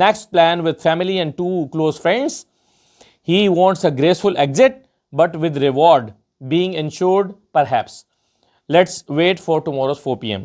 next plan with family and two close friends. He wants a graceful exit but with reward being ensured perhaps. Let's wait for tomorrow's 4 PM.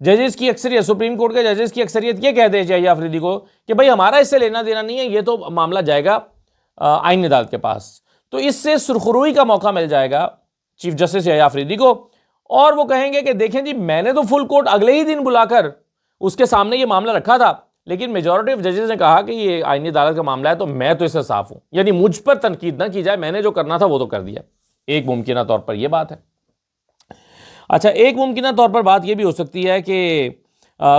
ججز کی اکثریت, supreme court کے ججز کی اکثریت یہ کہہ دے یحییٰ آفریدی کو کہ بھائی ہمارا اس سے لینا دینا نہیں ہے, یہ تو معاملہ جائے گا آئینی عدالت کے پاس, تو اس سے سرخروئی کا موقع مل جائے گا چیف جسٹس یحییٰ آفریدی کو, اور وہ کہیں گے کہ دیکھیں جی میں نے تو فل کورٹ اگلے ہی دن بلا کر اس کے سامنے یہ معاملہ رکھا تھا, لیکن میجورٹی آف ججز نے کہا کہ یہ آئینی عدالت کا معاملہ ہے تو میں تو اس سے صاف ہوں, یعنی مجھ پر تنقید نہ کی جائے, میں نے جو کرنا تھا وہ تو کر دیا. ایک ممکنہ طور پر یہ بات ہے. اچھا, ایک ممکنہ طور پر بات یہ بھی ہو سکتی ہے کہ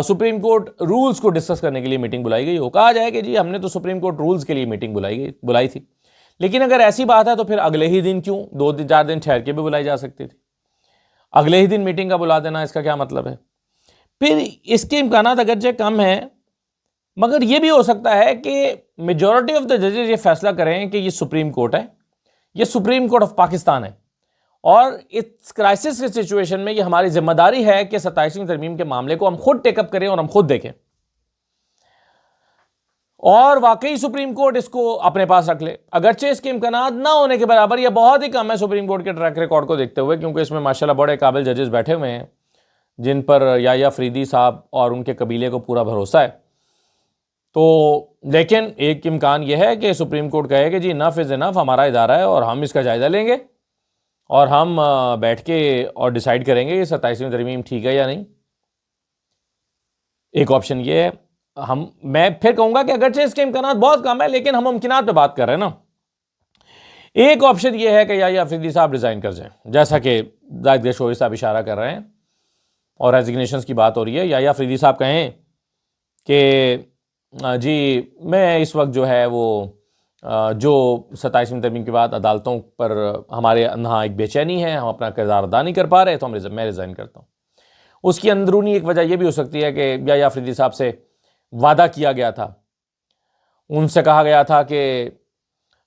سپریم کورٹ رولز کو ڈسکس کرنے کے لیے میٹنگ بلائی گئی ہو, کہا جائے کہ جی ہم نے تو سپریم کورٹ رولز کے لیے میٹنگ بلائی تھی, لیکن اگر ایسی بات ہے تو پھر اگلے ہی دن کیوں, 2-4 دن ٹھہر کے بھی بلائی جا سکتی تھی. اگلے ہی دن میٹنگ کا بلا دینا, اس کا کیا مطلب ہے؟ پھر اس کے امکانات اگرچہ کم ہیں, مگر یہ بھی ہو سکتا ہے کہ میجورٹی آف دا ججز یہ فیصلہ کریں کہ یہ سپریم کورٹ ہے, یہ سپریم کورٹ آف پاکستان ہے, اور اس کرائسس کی سچویشن میں یہ ہماری ذمہ داری ہے کہ 27ویں ترمیم کے معاملے کو ہم خود ٹیک اپ کریں اور ہم خود دیکھیں, اور واقعی سپریم کورٹ اس کو اپنے پاس رکھ لے. اگرچہ اس کے امکانات نہ ہونے کے برابر یا بہت ہی کم ہے سپریم کورٹ کے ٹریک ریکارڈ کو دیکھتے ہوئے, کیونکہ اس میں ماشاءاللہ بڑے قابل ججز بیٹھے ہوئے ہیں جن پر یحییٰ آفریدی صاحب اور ان کے قبیلے کو پورا بھروسہ ہے. تو لیکن ایک امکان یہ ہے کہ سپریم کورٹ کہے کہ جی انف از انف, ہمارا ادارہ ہے اور ہم اس کا جائزہ لیں گے اور ہم بیٹھ کے اور ڈیسائیڈ کریں گے کہ 27ویں ترمیم ٹھیک ہے یا نہیں. ایک آپشن یہ ہے. میں پھر کہوں گا کہ اگرچہ اس کے امکانات بہت کم ہے, لیکن ہم ممکنات پہ بات کر رہے ہیں نا. ایک آپشن یہ ہے کہ یحییٰ آفریدی صاحب ریزائن کر جائیں, جیسا کہ زاہد گشوری صاحب اشارہ کر رہے ہیں اور ریزگنیشنز کی بات ہو رہی ہے. یحییٰ آفریدی صاحب کہیں کہ جی میں اس وقت جو ہے وہ جو 27ویں ترمیم کے بعد عدالتوں پر ہمارے یہاں ایک بے چینی ہے, ہم اپنا کردار ادا نہیں کر پا رہے, تو میں ریزائن کرتا ہوں. اس کی اندرونی ایک وجہ یہ بھی ہو سکتی ہے کہ یحییٰ آفریدی صاحب سے وعدہ کیا گیا تھا, ان سے کہا گیا تھا کہ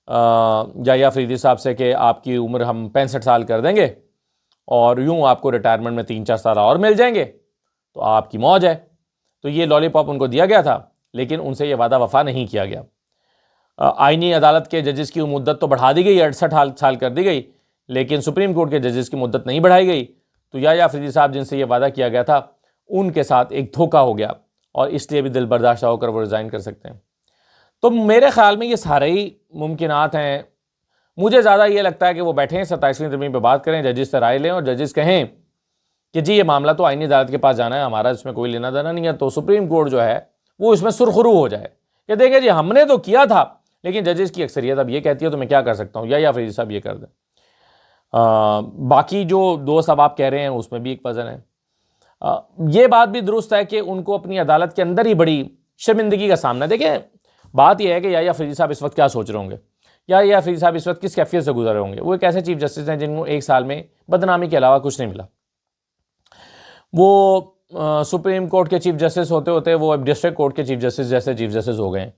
یحییٰ آفریدی صاحب سے کہ آپ کی عمر ہم 65 سال کر دیں گے اور یوں آپ کو ریٹائرمنٹ میں 3-4 سال اور مل جائیں گے تو آپ کی موج ہے. تو یہ لالی پاپ ان کو دیا گیا تھا, لیکن ان سے یہ وعدہ وفا نہیں کیا گیا. آئینی عدالت کے ججز کی مدت تو بڑھا دی گئی, 68 سال کر دی گئی, لیکن سپریم کورٹ کے ججز کی مدت نہیں بڑھائی گئی. تو یحییٰ آفریدی صاحب جن سے یہ وعدہ کیا گیا تھا ان کے ساتھ ایک دھوکہ ہو گیا, اور اس لیے بھی دل برداشتہ ہو کر وہ ریزائن کر سکتے ہیں. تو میرے خیال میں یہ سارے ہی ممکنات ہیں. مجھے زیادہ یہ لگتا ہے کہ وہ بیٹھیں 27ویں ترمیم پہ بات کریں, ججز سے رائے لیں, اور ججز کہیں کہ جی یہ معاملہ تو آئینی عدالت کے پاس جانا ہے, ہمارا اس میں کوئی لینا دینا نہیں ہے. تو سپریم کورٹ جو ہے وہ اس میں سرخرو ہو جائے کہ دیکھیں جی ہم نے تو کیا تھا, لیکن ججز کی اکثریت اب یہ کہتی ہے تو میں کیا کر سکتا ہوں, یحییٰ آفریدی صاحب یہ کر دیں. باقی جو دوست اب آپ کہہ رہے ہیں اس میں بھی ایک وزن ہے. یہ بات بھی درست ہے کہ ان کو اپنی عدالت کے اندر ہی بڑی شرمندگی کا سامنا ہے. دیکھیں بات یہ ہے کہ یحییٰ آفریدی صاحب اس وقت کیا سوچ رہے ہوں گے, یحییٰ آفریدی صاحب اس وقت کس کیفیت سے گزر رہے ہوں گے. وہ ایک ایسے چیف جسٹس ہیں جن کو ایک سال میں بدنامی کے علاوہ کچھ نہیں ملا. وہ سپریم کورٹ کے چیف جسٹس ہوتے ہوتے وہ اب ڈسٹرکٹ کورٹ کے چیف جسٹس جیسے چیف جسٹس ہو گئے ہیں.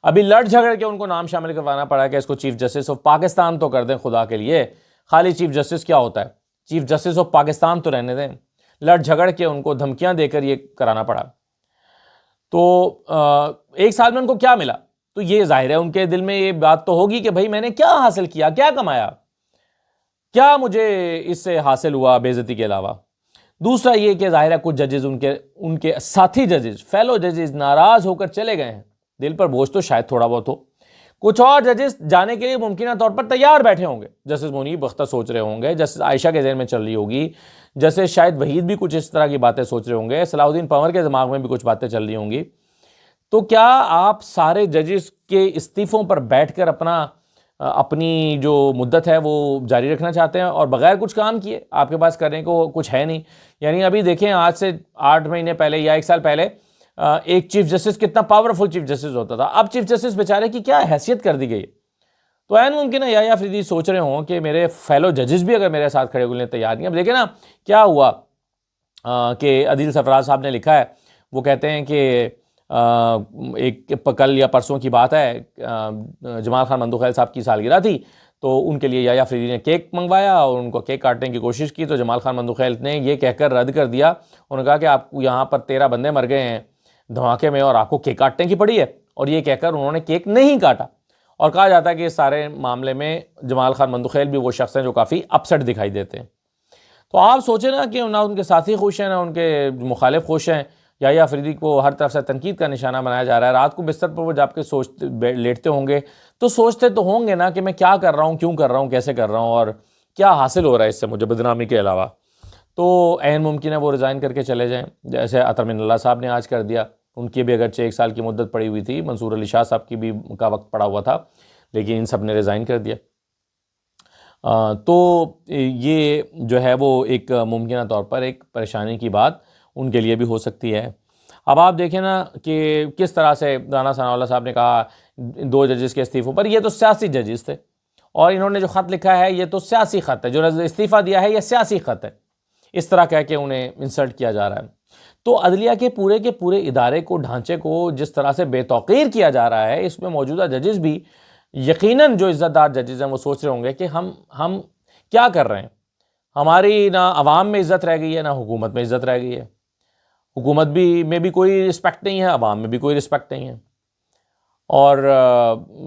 ابھی لڑ جھگڑ کے ان کو نام شامل کروانا پڑا کہ اس کو چیف جسٹس آف پاکستان تو کر دیں خدا کے لیے. خالی چیف جسٹس کیا ہوتا ہے, چیف جسٹس آف پاکستان تو رہنے دیں. لڑ جھگڑ کے ان کو دھمکیاں دے کر یہ کرانا پڑا. تو ایک سال میں ان کو کیا ملا؟ تو یہ ظاہر ہے ان کے دل میں یہ بات تو ہوگی کہ بھائی میں نے کیا حاصل کیا, کیا کمایا, کیا مجھے اس سے حاصل ہوا بے عزتی کے علاوہ. دوسرا یہ کہ ظاہر ہے کچھ ججز ان کے ساتھی ججز, فیلو ججز ناراض ہو کر چلے گئے ہیں. دل پر بوجھ تو شاید تھوڑا بہت ہو. کچھ اور ججز جانے کے لیے ممکنہ طور پر تیار بیٹھے ہوں گے. جسٹس منیب بختہ سوچ رہے ہوں گے, جسٹس عائشہ کے ذہن میں چل رہی ہوگی, جیسے شاید وحید بھی کچھ اس طرح کی باتیں سوچ رہے ہوں گے, صلاح الدین پنور کے دماغ میں بھی کچھ باتیں چل رہی ہوں گی. تو کیا آپ سارے ججز کے استعفوں پر بیٹھ کر اپنی جو مدت ہے وہ جاری رکھنا چاہتے ہیں اور بغیر کچھ کام کیے؟ آپ کے پاس کرنے کو کچھ ہے نہیں. یعنی ابھی دیکھیں آج سے 8 مہینے پہلے یا 1 سال پہلے ایک چیف جسٹس کتنا پاورفل چیف جسٹس ہوتا تھا, اب چیف جسٹس بیچارے کی کیا حیثیت کر دی گئی. تو عین ممکن ہے یحییٰ آفریدی سوچ رہے ہوں کہ میرے فیلو ججز بھی اگر میرے ساتھ کھڑے ہونے تیار نہیں. اب دیکھیں نا کیا ہوا کہ عدیل سرفراز صاحب نے لکھا ہے, وہ کہتے ہیں کہ ایک کل یا پرسوں کی بات ہے, جمال خان مندوخیل صاحب کی سالگرہ تھی, تو ان کے لیے یحییٰ آفریدی نے کیک منگوایا اور ان کو کیک کاٹنے کی کوشش کی. تو جمال خان مندوخیل نے یہ کہہ کر رد کر دیا, انہوں نے کہا کہ آپ یہاں پر 13 بندے مر گئے ہیں دھماکے میں اور آپ کو کیک کاٹنے کی پڑی ہے. اور یہ کہہ کر انہوں نے کیک نہیں کاٹا. اور کہا جاتا ہے کہ اس سارے معاملے میں جمال خان مندوخیل بھی وہ شخص ہیں جو کافی اپسٹ دکھائی دیتے ہیں. تو آپ سوچیں نا کہ نہ ان کے ساتھی خوش ہیں نہ ان کے مخالف خوش ہیں. یحییٰ افریدی کو ہر طرف سے تنقید کا نشانہ بنایا جا رہا ہے. رات کو بستر پر وہ جا کے لیٹتے ہوں گے تو سوچتے تو ہوں گے نا کہ میں کیا کر رہا ہوں, کیوں کر رہا ہوں, کیسے کر رہا ہوں, اور کیا حاصل ہو رہا ہے اس سے مجھے بدنامی کے علاوہ. تو عین ممکن ہے وہ ریزائن کر کے چلے جائیں, جیسے عطر من اللہ صاحب نے آج کر دیا. ان کی بھی اگرچہ 1 سال کی مدت پڑی ہوئی تھی, منصور علی شاہ صاحب کی بھی کا وقت پڑا ہوا تھا, لیکن ان سب نے ریزائن کر دیا. تو یہ جو ہے وہ ایک ممکنہ طور پر ایک پریشانی کی بات ان کے لیے بھی ہو سکتی ہے. اب آپ دیکھیں نا کہ کس طرح سے رانا ثناء اللہ صاحب نے کہا 2 ججز کے استعفوں پر, یہ تو سیاسی ججز تھے اور انہوں نے جو خط لکھا ہے یہ تو سیاسی خط ہے, جو استعفیٰ دیا ہے یہ سیاسی خط ہے, اس طرح کہہ کے انہیں انسلٹ کیا جا رہا ہے. تو عدلیہ کے پورے ادارے کو, ڈھانچے کو جس طرح سے بے توقیر کیا جا رہا ہے, اس میں موجودہ ججز بھی یقیناً جو عزت دار ججز ہیں وہ سوچ رہے ہوں گے کہ ہم کیا کر رہے ہیں. ہماری نہ عوام میں عزت رہ گئی ہے نہ حکومت میں عزت رہ گئی ہے. حکومت میں بھی کوئی رسپیکٹ نہیں ہے, عوام میں بھی کوئی رسپیکٹ نہیں ہے, اور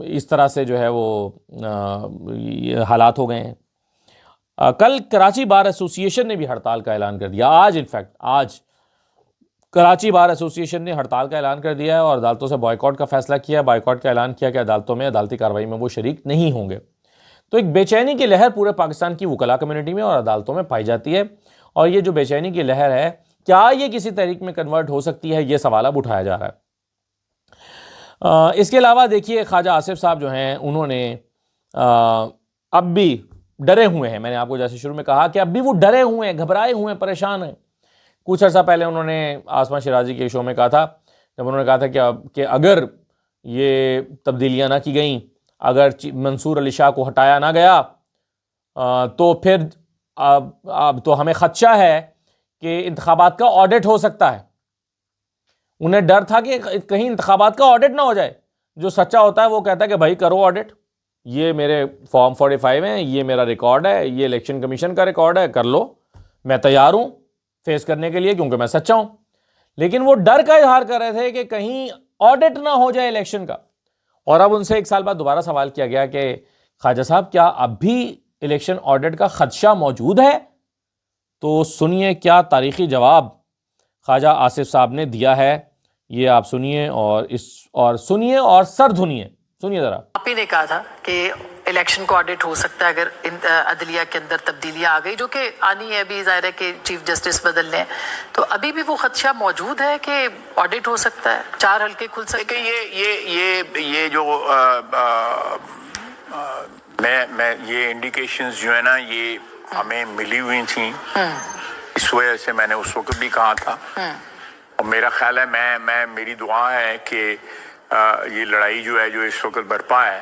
اس طرح سے جو ہے وہ حالات ہو گئے ہیں. کل کراچی بار ایسوسی ایشن نے بھی ہڑتال کا اعلان کر دیا. آج کراچی بار ایسوسی ایشن نے ہڑتال کا اعلان کر دیا ہے اور عدالتوں سے بائیکاٹ کا فیصلہ کیا, بائیکاٹ کا اعلان کیا کہ عدالتوں میں عدالتی کارروائی میں وہ شریک نہیں ہوں گے. تو ایک بے چینی کی لہر پورے پاکستان کی وکلاء کمیونٹی میں اور عدالتوں میں پائی جاتی ہے, اور یہ جو بے چینی کی لہر ہے کیا یہ کسی تحریک میں کنورٹ ہو سکتی ہے, یہ سوال اب اٹھایا جا رہا ہے. اس کے علاوہ دیکھیے خواجہ آصف صاحب جو ہیں انہوں نے اب بھی ڈرے ہوئے ہیں. میں نے آپ کو جیسے شروع میں کہا کہ اب بھی وہ ڈرے ہوئے ہیں, گھبرائے ہوئے ہیں, پریشان ہیں. کچھ عرصہ پہلے انہوں نے آسما شیرازی کے شو میں کہا تھا, جب انہوں نے کہا تھا کہ اگر یہ تبدیلیاں نہ کی گئیں, اگر منصور علی شاہ کو ہٹایا نہ گیا تو پھر اب تو ہمیں خدشہ ہے کہ انتخابات کا آڈٹ ہو سکتا ہے. انہیں ڈر تھا کہ کہیں انتخابات کا آڈٹ نہ ہو جائے. جو سچا ہوتا ہے وہ کہتا ہے کہ بھائی کرو آڈٹ, یہ میرے فارم 45 ہیں, یہ میرا ریکارڈ ہے, یہ الیکشن کمیشن کا ریکارڈ ہے, کر لو, میں تیار ہوں فیس کرنے کے لیے کیونکہ میں سچا ہوں. لیکن وہ ڈر کا اظہار کر رہے تھے کہ کہیں آڈٹ نہ ہو جائے الیکشن کا. اور اب ان سے 1 سال بعد دوبارہ سوال کیا گیا کہ خواجہ صاحب کیا اب بھی الیکشن آڈٹ کا خدشہ موجود ہے؟ تو سنیے کیا تاریخی جواب خواجہ آصف صاحب نے دیا ہے, یہ آپ سنیے اور سر دھنیے. سنیے ذرا. آپ ہی نے کہا تھا کہ الیکشن کو آڈٹ ہو سکتا ہے اگر عدلیہ کے اندر تبدیلیاں آ گئی, جو کہ آنی ہے, ابھی ظاہر ہے کہ چیف جسٹس بدلنے ہیں, تو ابھی بھی وہ خدشہ موجود ہے کہ آڈٹ ہو سکتا ہے, 4 حلقے کھل سکتے ہیں. یہ جو میں یہ انڈیکیشنز جو ہے نا یہ ہمیں ملی ہوئی تھیں, اس وجہ سے میں نے اس وقت بھی کہا تھا, اور میرا خیال ہے میری دعا ہے کہ یہ لڑائی جو ہے جو اس وقت برپا ہے,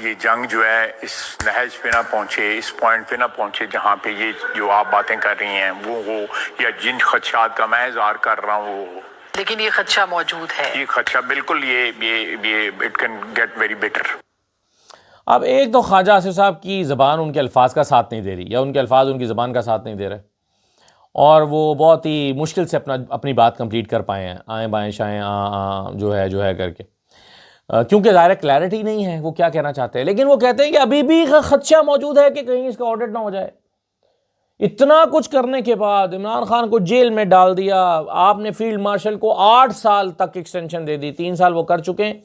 یہ جنگ جو ہے اس نہج پہ نہ پہنچے, اس پوائنٹ پہ نہ پہنچے جہاں پہ یہ جو آپ باتیں کر رہی ہیں وہ ہو, یا جن خدشات کا میں اظہار کر رہا ہوں وہ ہو. لیکن یہ خدشہ موجود ہے, یہ خدشہ بالکل یہ it can get very better. اب ایک تو خواجہ آصف صاحب کی زبان ان کے الفاظ کا ساتھ نہیں دے رہی, یا ان کے الفاظ ان کی زبان کا ساتھ نہیں دے رہے, اور وہ بہت ہی مشکل سے اپنی بات کمپلیٹ کر پائے ہیں, آئیں بائیں شائیں جو ہے کر کے, کیونکہ ظاہر کلیئرٹی نہیں ہے وہ کیا کہنا چاہتے ہیں. لیکن وہ کہتے ہیں کہ ابھی بھی خدشہ موجود ہے کہ کہیں اس کا آڈٹ نہ ہو جائے. اتنا کچھ کرنے کے بعد عمران خان کو جیل میں ڈال دیا, آپ نے فیلڈ مارشل کو 8 سال تک ایکسٹینشن دے دی, 3 سال وہ کر چکے ہیں,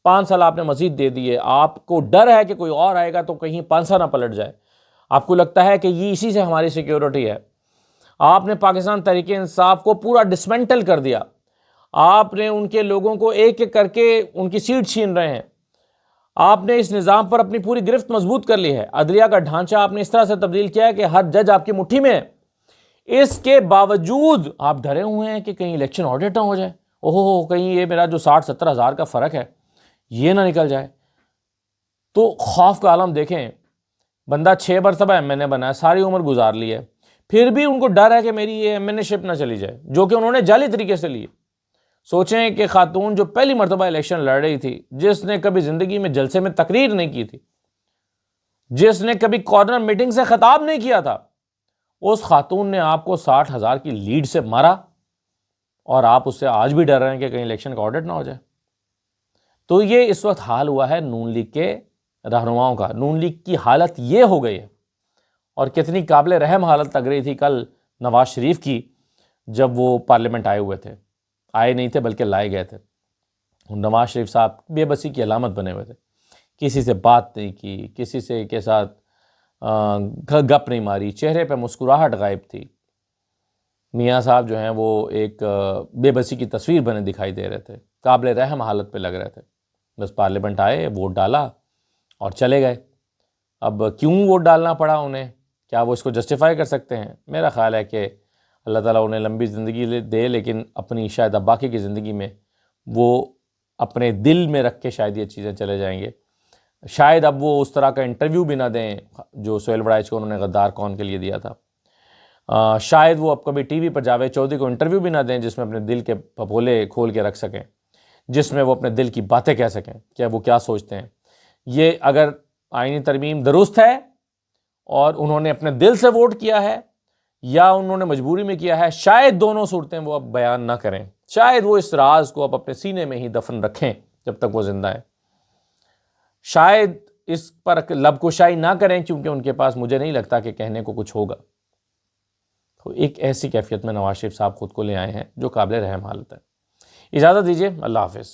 5 سال آپ نے مزید دے دیے. آپ کو ڈر ہے کہ کوئی اور آئے گا تو کہیں پانسا نہ پلٹ جائے. آپ کو لگتا ہے کہ یہ اسی سے ہماری سیکیورٹی ہے. آپ نے پاکستان تحریک انصاف کو پورا ڈسمنٹل کر دیا. آپ نے ان کے لوگوں کو ایک ایک کر کے ان کی سیٹ چھین رہے ہیں. آپ نے اس نظام پر اپنی پوری گرفت مضبوط کر لی ہے. عدلیہ کا ڈھانچہ آپ نے اس طرح سے تبدیل کیا ہے کہ ہر جج آپ کی مٹھی میں ہے. اس کے باوجود آپ ڈرے ہوئے ہیں کہ کہیں الیکشن آڈٹ نہ ہو جائے, کہیں یہ میرا جو 60-70 ہزار کا فرق ہے یہ نہ نکل جائے. تو خوف کا عالم دیکھیں, بندہ 6 مرتبہ MNA بنا ہے, ساری عمر گزار لی ہے, پھر بھی ان کو ڈر ہے کہ میری یہ MNA شپ نہ چلی جائے, جو کہ انہوں نے جعلی طریقے سے لی. سوچیں کہ خاتون جو پہلی مرتبہ الیکشن لڑ رہی تھی, جس نے کبھی زندگی میں جلسے میں تقریر نہیں کی تھی, جس نے کبھی کارنر میٹنگ سے خطاب نہیں کیا تھا, اس خاتون نے آپ کو 60,000 کی لیڈ سے مارا, اور آپ اس سے آج بھی ڈر رہے ہیں کہ کہیں الیکشن کا آڈٹ نہ ہو جائے. تو یہ اس وقت حال ہوا ہے نون لیگ کے رہنماؤں کا. نون لیگ کی حالت یہ ہو گئی ہے, اور کتنی قابل رحم حالت لگ رہی تھی کل نواز شریف کی جب وہ پارلیمنٹ آئے ہوئے تھے، آئے نہیں تھے بلکہ لائے گئے تھے. نواز شریف صاحب بے بسی کی علامت بنے ہوئے تھے، کسی سے بات نہیں کی، کسی سے کے ساتھ گپ نہیں ماری، چہرے پہ مسکراہٹ غائب تھی. میاں صاحب جو ہیں وہ ایک بے بسی کی تصویر بنے دکھائی دے رہے تھے، قابل رحم حالت پہ لگ رہے تھے. بس پارلیمنٹ آئے، ووٹ ڈالا اور چلے گئے. اب کیوں ووٹ ڈالنا پڑا انہیں؟ کیا وہ اس کو جسٹیفائی کر سکتے ہیں؟ میرا خیال ہے کہ اللہ تعالیٰ انہیں لمبی زندگی دے، لیکن اپنی شاید اب باقی کی زندگی میں وہ اپنے دل میں رکھ کے شاید یہ چیزیں چلے جائیں گے. شاید اب وہ اس طرح کا انٹرویو بھی نہ دیں جو سہیل وڑائچ کو انہوں نے غدار کون کے لیے دیا تھا. شاید وہ اب کبھی ٹی وی پر جاوید چودھری کو انٹرویو بھی نہ دیں جس میں اپنے دل کے پھپولے کھول کے رکھ سکیں، جس میں وہ اپنے دل کی باتیں کہہ سکیں کہ وہ کیا سوچتے ہیں. یہ اگر آئینی ترمیم درست ہے اور انہوں نے اپنے دل سے ووٹ کیا ہے یا انہوں نے مجبوری میں کیا ہے، شاید دونوں صورتیں وہ اب بیان نہ کریں، شاید وہ اس راز کو اب اپنے سینے میں ہی دفن رکھیں جب تک وہ زندہ ہیں. شاید اس پر لب کشائی نہ کریں کیونکہ ان کے پاس مجھے نہیں لگتا کہ کہنے کو کچھ ہوگا. تو ایک ایسی کیفیت میں نواز شریف صاحب خود کو لے آئے ہیں جو قابل رحم حالت ہے. اجازت دیجیے، اللہ حافظ.